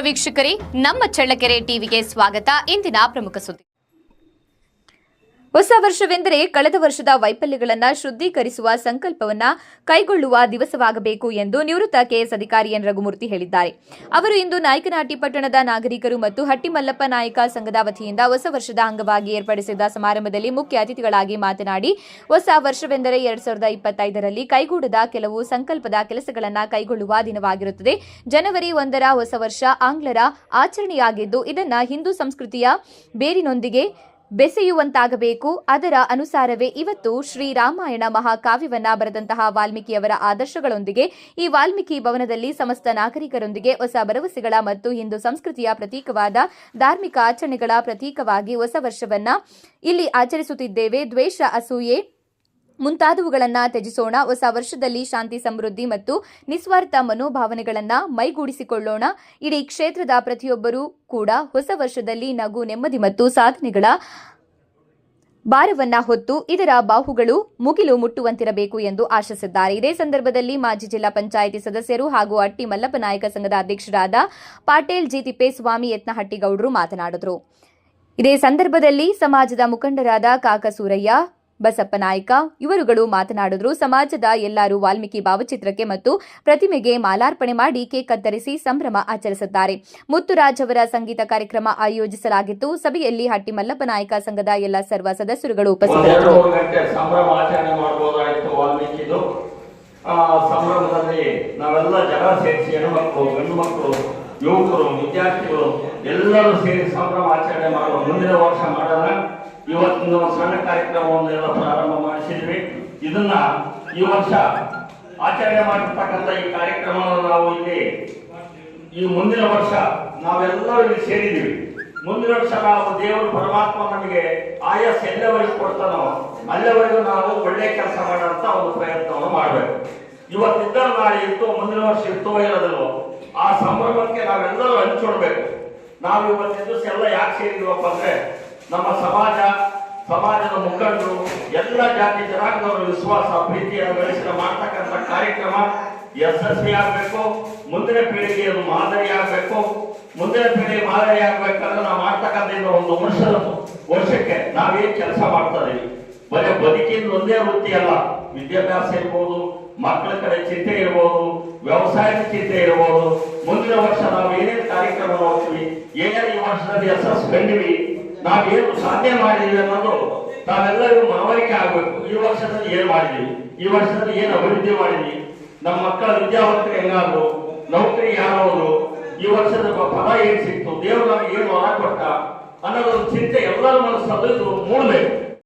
ವೀಕ್ಷಕರೇ, ನಮ್ಮ ಚಳ್ಳಕೆರೆ ಟಿವಿಗೆ ಸ್ವಾಗತ. ಇಂದಿನ ಪ್ರಮುಖ ಸುದ್ದಿ. ಹೊಸ ವರ್ಷವೆಂದರೆ ಕಳೆದ ವರ್ಷದ ವೈಫಲ್ಯಗಳನ್ನು ಶುದ್ಧೀಕರಿಸುವ ಸಂಕಲ್ಪವನ್ನು ಕೈಗೊಳ್ಳುವ ದಿವಸವಾಗಬೇಕು ಎಂದು ನಿವೃತ್ತ ಕೆಎಸ್ ಅಧಿಕಾರಿ ಎನ್ ರಘುಮೂರ್ತಿ ಹೇಳಿದ್ದಾರೆ. ಅವರು ಇಂದು ನಾಯಕನಹಟ್ಟಿ ಪಟ್ಟಣದ ನಾಗರಿಕರು ಮತ್ತು ಹಟ್ಟಿಮಲ್ಲಪ್ಪ ನಾಯಕ ಸಂಘದ ವತಿಯಿಂದ ಹೊಸ ವರ್ಷದ ಅಂಗವಾಗಿ ಏರ್ಪಡಿಸಿದ್ದ ಸಮಾರಂಭದಲ್ಲಿ ಮುಖ್ಯ ಅತಿಥಿಗಳಾಗಿ ಮಾತನಾಡಿ, ಹೊಸ ವರ್ಷವೆಂದರೆ 2025ರಲ್ಲಿ ಕೈಗೂಡದ ಕೆಲವು ಸಂಕಲ್ಪದ ಕೆಲಸಗಳನ್ನು ಕೈಗೊಳ್ಳುವ ದಿನವಾಗಿರುತ್ತದೆ. ಜನವರಿ 1ರ ಹೊಸ ವರ್ಷ ಆಂಗ್ಲರ ಆಚರಣೆಯಾಗಿದ್ದು, ಇದನ್ನು ಹಿಂದೂ ಸಂಸ್ಕೃತಿಯ ಬೇರಿನೊಂದಿಗೆ ಬೆಸೆಯುವಂತಾಗಬೇಕು. ಅದರ ಅನುಸಾರವೇ ಇವತ್ತು ಶ್ರೀರಾಮಾಯಣ ಮಹಾಕಾವ್ಯವನ್ನ ಬರೆದಂತಹ ವಾಲ್ಮೀಕಿಯವರ ಆದರ್ಶಗಳೊಂದಿಗೆ ಈ ವಾಲ್ಮೀಕಿ ಭವನದಲ್ಲಿ ಸಮಸ್ತ ನಾಗರಿಕರೊಂದಿಗೆ ಹೊಸ ಭರವಸೆಗಳ ಮತ್ತು ಹಿಂದೂ ಸಂಸ್ಕೃತಿಯ ಪ್ರತೀಕವಾದ ಧಾರ್ಮಿಕ ಆಚರಣೆಗಳ ಪ್ರತೀಕವಾಗಿ ಹೊಸ ವರ್ಷವನ್ನ ಇಲ್ಲಿ ಆಚರಿಸುತ್ತಿದ್ದೇವೆ. ದ್ವೇಷ, ಅಸೂಯೆ ಮುಂತಾದವುಗಳನ್ನು ತ್ಯಜಿಸೋಣ. ಹೊಸ ವರ್ಷದಲ್ಲಿ ಶಾಂತಿ, ಸಮೃದ್ಧಿ ಮತ್ತು ನಿಸ್ವಾರ್ಥ ಮನೋಭಾವನೆಗಳನ್ನು ಮೈಗೂಡಿಸಿಕೊಳ್ಳೋಣ. ಇಡೀ ಕ್ಷೇತ್ರದ ಪ್ರತಿಯೊಬ್ಬರೂ ಕೂಡ ಹೊಸ ವರ್ಷದಲ್ಲಿ ನಗು, ನೆಮ್ಮದಿ ಮತ್ತು ಸಾಧನೆಗಳ ಭಾರವನ್ನ ಹೊತ್ತು ಇದರ ಬಾಹುಗಳು ಮುಗಿಲು ಮುಟ್ಟುವಂತಿರಬೇಕು ಎಂದು ಆಶಿಸಿದ್ದಾರೆ. ಇದೇ ಸಂದರ್ಭದಲ್ಲಿ ಮಾಜಿ ಜಿಲ್ಲಾ ಪಂಚಾಯಿತಿ ಸದಸ್ಯರು ಹಾಗೂ ಹಟ್ಟಿ ಮಲ್ಲಪ್ಪ ನಾಯಕ ಸಂಘದ ಅಧ್ಯಕ್ಷರಾದ ಪಾಟೇಲ್ ಜಿ ತಿಪ್ಪೇಸ್ವಾಮಿ ಯತ್ನಹಟ್ಟಿಗೌಡರು ಮಾತನಾಡಿದರು. ಇದೇ ಸಂದರ್ಭದಲ್ಲಿ ಸಮಾಜದ ಮುಖಂಡರಾದ ಕಾಕಸೂರಯ್ಯ, ಬಸಪ್ಪ ನಾಯ್ಕ ಇವರುಗಳು ಮಾತನಾಡಿದ್ರು. ಸಮಾಜದ ಎಲ್ಲರೂ ವಾಲ್ಮೀಕಿ ಭಾವಚಿತ್ರಕ್ಕೆ ಮತ್ತು ಪ್ರತಿಮೆಗೆ ಮಾಲಾರ್ಪಣೆ ಮಾಡಿ ಕೇಕ್ ಕತ್ತರಿಸಿ ಸಂಭ್ರಮ ಆಚರಿಸಿದ್ದಾರೆ. ಮುತ್ತುರಾಜ್ ಅವರ ಸಂಗೀತ ಕಾರ್ಯಕ್ರಮ ಆಯೋಜಿಸಲಾಗಿತ್ತು. ಸಭೆಯಲ್ಲಿ ಹಟ್ಟಿ ಮಲ್ಲಪ್ಪ ನಾಯಕ ಸಂಘದ ಎಲ್ಲ ಸರ್ವ ಸದಸ್ಯರುಗಳು ಉಪಸ್ಥಿತರಿದ್ದರು. ಸಂಭ್ರಮದಲ್ಲಿ ನಾವೆಲ್ಲ ಜನ ಸೇರಿಸಿ ಹೆಣ್ಣುಮಕ್ಕಳು, ಗಂಡು ಮಕ್ಕಳು, ಯುವಕರು, ವಿದ್ಯಾರ್ಥಿಗಳು ಎಲ್ಲರೂ ಸೇರಿ ಸಂಭ್ರಮ ಆಚರಣೆ ಮಾಡುವ ಮುಂದಿನ ವರ್ಷ ಮಾಡೋಣ. ಇವತ್ತಿನ ಸಣ್ಣ ಕಾರ್ಯಕ್ರಮವನ್ನೆಲ್ಲ ಪ್ರಾರಂಭ ಮಾಡಿಸಿದ್ವಿ. ಇದನ್ನ ಈ ವರ್ಷ ಆಚರಣೆ ಮಾಡಿರ್ತಕ್ಕಂಥ ಈ ಕಾರ್ಯಕ್ರಮವನ್ನು ನಾವು ಇಲ್ಲಿ ಈ ಮುಂದಿನ ವರ್ಷ ನಾವೆಲ್ಲರೂ ಇಲ್ಲಿ ಸೇರಿದ್ದೀವಿ. ಮುಂದಿನ ವರ್ಷ ನಾವು ದೇವರು ಪರಮಾತ್ಮ ನಮಗೆ ಆಯಸ್ ಎಲ್ಲವರೆಗೂ ಕೊಡ್ತಾನೋ ಅಲ್ಲಿವರೆಗೂ ನಾವು ಒಳ್ಳೆ ಕೆಲಸ ಮಾಡೋಂಥ ಒಂದು ಪ್ರಯತ್ನವನ್ನು ಮಾಡಬೇಕು. ಇವತ್ತಿದ್ದ ನಾಳೆ ಇತ್ತು, ಮುಂದಿನ ವರ್ಷ ಇರ್ತೋ ಇರೋದಿಲ್ವೋ ಆ ಸಂಭ್ರಮಕ್ಕೆ ನಾವೆಲ್ಲರೂ ಹಂಚಿಕೊಡ್ಬೇಕು. ನಾವು ಇವತ್ತಿನ ದಿವಸ ಎಲ್ಲ ಯಾಕೆ ಸೇರಿದ್ವಪ್ಪ ಅಂದ್ರೆ ನಮ್ಮ ಸಮಾಜದ ಮುಖಂಡರು, ಎಲ್ಲ ಜಾತಿ ಜನಾಂಗದವರ ವಿಶ್ವಾಸ, ಪ್ರೀತಿಯನ್ನು ಬೆಳೆಸಿ ಮಾಡ್ತಕ್ಕಂಥ ಕಾರ್ಯಕ್ರಮ ಯಶಸ್ವಿ ಆಗಬೇಕು. ಮುಂದಿನ ಪೀಳಿಗೆ ಅದು ಮಾದರಿ ಆಗಬೇಕು. ಮುಂದಿನ ಪೀಳಿಗೆ ಮಾದರಿ ಆಗ್ಬೇಕಂದ್ರೆ ನಾವು ಮಾಡ್ತಕ್ಕಂಥ ಒಂದು ವರ್ಷಕ್ಕೆ ನಾವೇನ್ ಕೆಲಸ ಮಾಡ್ತಾ ಇದೀವಿ, ಬರೀ ಬದುಕಿನ ಒಂದೇ ವೃತ್ತಿ ಅಲ್ಲ. ವಿದ್ಯಾಭ್ಯಾಸ ಇರ್ಬೋದು, ಮಕ್ಕಳ ಕಡೆ ಚಿಂತೆ ಇರ್ಬೋದು, ವ್ಯವಸಾಯದ ಚಿಂತೆ ಇರ್ಬೋದು. ಮುಂದಿನ ವರ್ಷ ನಾವು ಏನೇನು ಕಾರ್ಯಕ್ರಮ ನೋಡ್ತೀವಿ, ಏನೇನು ಈ ವರ್ಷದಲ್ಲಿ ಯಶಸ್ಸು ಕಂಡಿವಿ, ನಾವೇನು ಸಾಧನೆ ಮಾಡಿದೀವಿ ಅನ್ನೋದು ನಾವೆಲ್ಲರಿಗೂ ಮನವರಿಕೆ ಆಗ್ಬೇಕು. ಈ ವರ್ಷದಲ್ಲಿ ಏನ್ ಮಾಡಿದೀವಿ, ಈ ವರ್ಷದಲ್ಲಿ ಏನು ಅಭಿವೃದ್ಧಿ ಮಾಡಿದ್ವಿ, ನಮ್ಮ ಮಕ್ಕಳ ವಿದ್ಯಾವಂತರು ಹೆಂಗಾದ್ರು, ನೌಕರಿ ಯಾರು, ಈ ವರ್ಷದ ಫಲ ಏನ್ ಸಿಕ್ತು, ದೇವರು ನಮಗೆ ಏನು ಹೊರ ಕೊಟ್ಟ ಅನ್ನೋದೊಂದು ಚಿಂತೆ ಎಲ್ಲರ ಮನಸ್ಸಲ್ಲಿ ಮೂಡಬೇಕು.